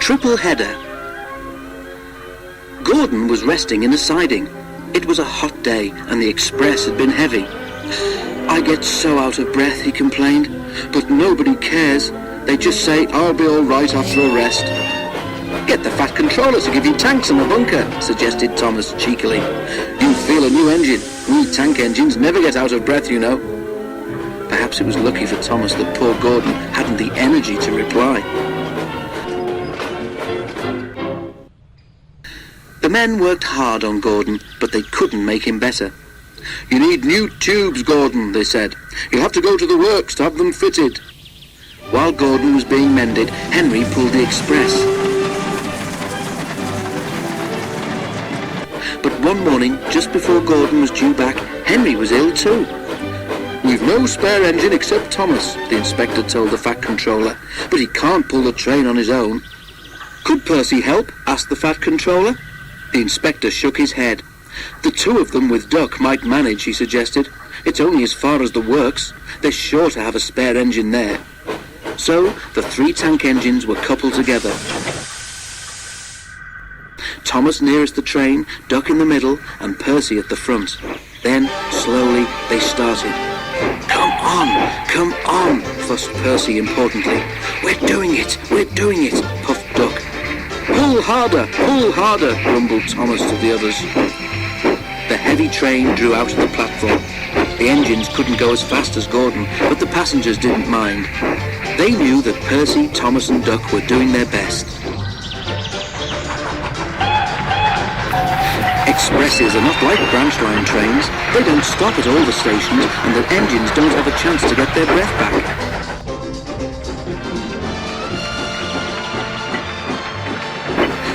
Triple header. Gordon was resting in the siding. It was a hot day and the express had been heavy. "I get so out of breath," he complained, "but nobody cares. They just say I'll be all right after a rest." "Get the Fat Controller to give you tanks in the bunker," suggested Thomas cheekily. "You feel a new engine. We tank engines never get out of breath, you know." Perhaps it was lucky for Thomas that poor Gordon hadn't the energy to reply. The men worked hard on Gordon, but they couldn't make him better. "You need new tubes, Gordon," they said. "You'll have to go to the works to have them fitted." While Gordon was being mended, Henry pulled the express. But one morning, just before Gordon was due back, Henry was ill too. "We've no spare engine except Thomas," the inspector told the Fat Controller, "but he can't pull the train on his own." "Could Percy help?" asked the Fat Controller. The inspector shook his head. "The two of them with Duck might manage," he suggested. "It's only as far as the works. They're sure to have a spare engine there." So the three tank engines were coupled together. Thomas nearest the train, Duck in the middle, and Percy at the front. Then, slowly, they started. Come on," fussed Percy importantly. We're doing it, puffed Duck. Pull harder, grumbled Thomas to the others. The heavy train drew out of the platform. The engines couldn't go as fast as Gordon, but the passengers didn't mind. They knew that Percy, Thomas and Duck were doing their best. Expresses are not like branch line trains. They don't stop at all the stations, and the engines don't have a chance to get their breath back.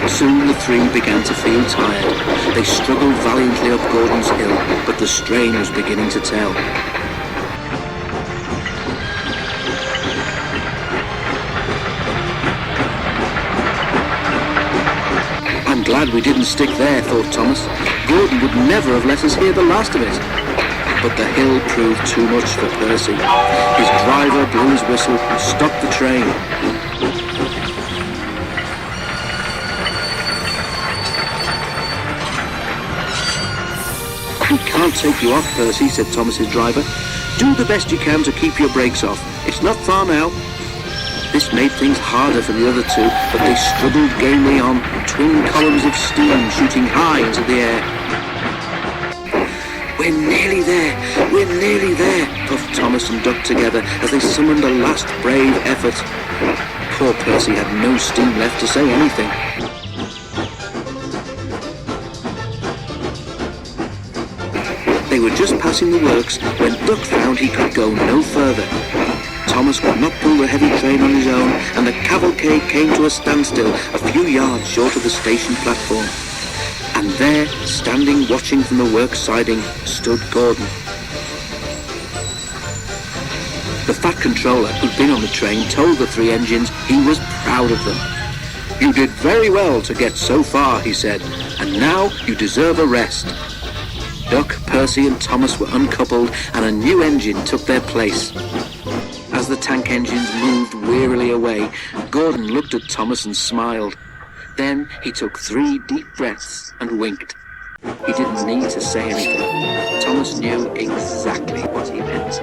Soon the three began to feel tired. They struggled valiantly up Gordon's hill, but the strain was beginning to tell. "I'm glad we didn't stick there," thought Thomas. "Gordon would never have let us hear the last of it." But the hill proved too much for Percy. His driver blew his whistle and stopped the train. "We can't take you off, Percy," said Thomas's driver. "Do the best you can to keep your brakes off. It's not far now." This made things harder for the other two, but they struggled gamely on, twin columns of steam shooting high into the air. We're nearly there, puffed Thomas and Duck together as they summoned a last brave effort. Poor Percy had no steam left to say anything. They were just passing the works when Duck found he could go no further. Thomas could not pull the heavy train on his own, and the cavalcade came to a standstill a few yards short of the station platform. And there, standing watching from the works siding, stood Gordon. The Fat Controller, who'd been on the train, told the three engines he was proud of them. "You did very well to get so far," he said, "and now you deserve a rest." Duck, Percy and Thomas were uncoupled, and a new engine took their place. As the tank engines moved wearily away, Gordon looked at Thomas and smiled. Then he took 3 deep breaths and winked. He didn't need to say anything. Thomas knew exactly what he meant.